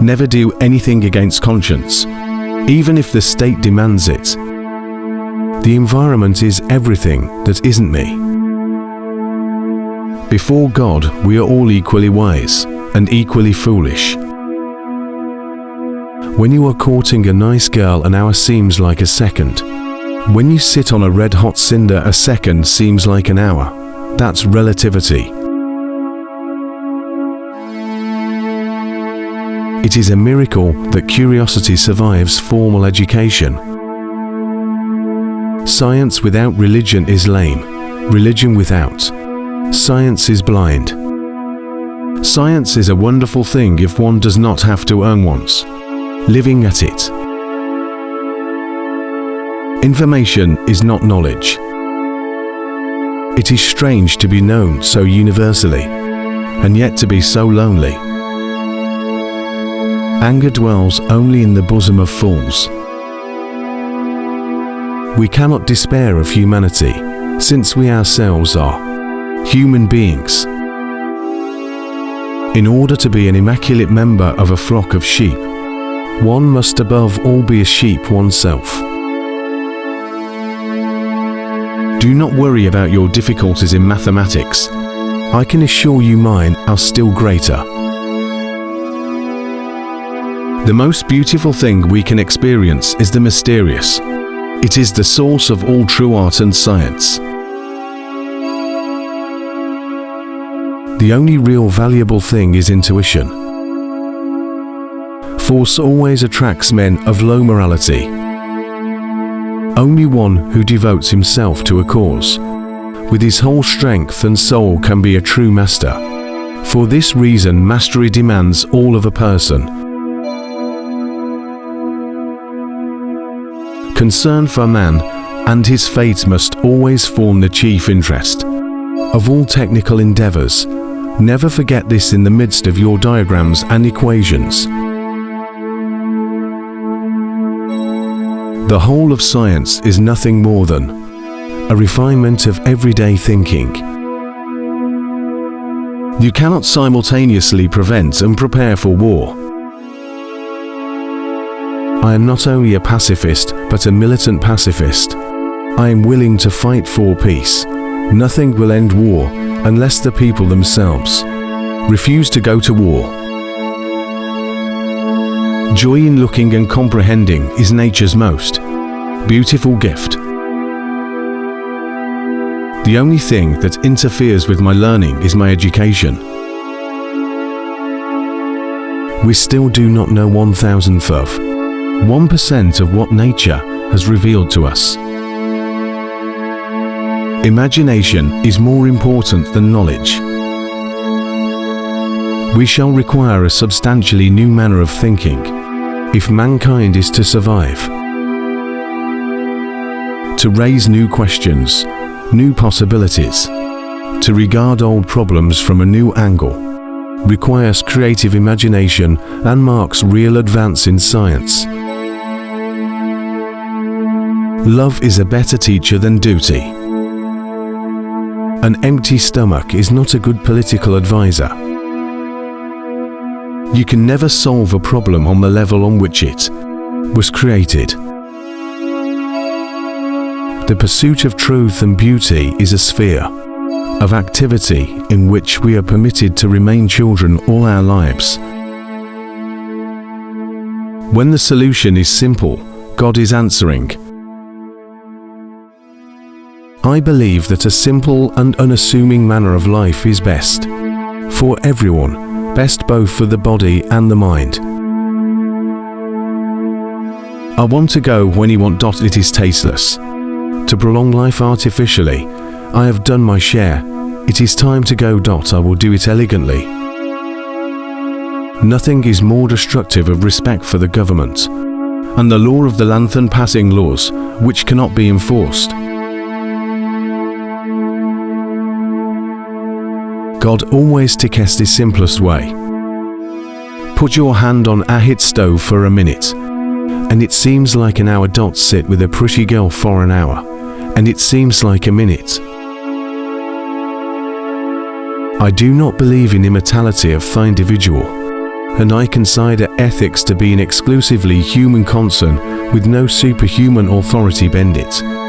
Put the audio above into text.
Never do anything against conscience, even if the state demands it. The environment is everything that isn't me. Before God, we are all equally wise and equally foolish. When you are courting a nice girl, an hour seems like a second. When you sit on a red-hot cinder, a second seems like an hour. That's relativity. It is a miracle that curiosity survives formal education. Science without religion is lame. Religion without science is blind. Science is a wonderful thing if one does not have to earn one's living at it. Information is not knowledge. It is strange to be known so universally, and yet to be so lonely. Anger dwells only in the bosom of fools. We cannot despair of humanity, since we ourselves are human beings. In order to be an immaculate member of a flock of sheep, one must above all be a sheep oneself. Do not worry about your difficulties in mathematics. I can assure you mine are still greater. The most beautiful thing we can experience is the mysterious. It is the source of all true art and science. The only real valuable thing is intuition. Force always attracts men of low morality. Only one who devotes himself to a cause with his whole strength and soul can be a true master. For this reason, mastery demands all of a person. Concern for man and his fate must always form the chief interest of all technical endeavors. Never forget this in the midst of your diagrams and equations. The whole of science is nothing more than a refinement of everyday thinking. You cannot simultaneously prevent and prepare for war. I am not only a pacifist, but a militant pacifist. I am willing to fight for peace. Nothing will end war unless the people themselves refuse to go to war. Joy in looking and comprehending is nature's most beautiful gift. The only thing that interferes with my learning is my education. We still do not know 1,000th% of what nature has revealed to us. Imagination is more important than knowledge. We shall require a substantially new manner of thinking if mankind is to survive. To raise new questions, new possibilities, to regard old problems from a new angle, requires creative imagination and marks real advance in science. Love is a better teacher than duty. An empty stomach is not a good political advisor. You can never solve a problem on the level on which it was created. The pursuit of truth and beauty is a sphere of activity in which we are permitted to remain children all our lives. When the solution is simple, God is answering. I believe that a simple and unassuming manner of life is best for everyone, best both for the body and the mind. I want to go when you want. It is tasteless to prolong life artificially. I have done my share. It is time to go. I will do it elegantly. Nothing is more destructive of respect for the government and the law of the land than passing laws which cannot be enforced. God always takes the simplest way. Put your hand on a hot stove for a minute, and it seems like an hour. Sit with a pretty girl for an hour, and it seems like a minute. I do not believe in immortality of the individual. and I consider ethics to be an exclusively human concern with no superhuman authority bend it.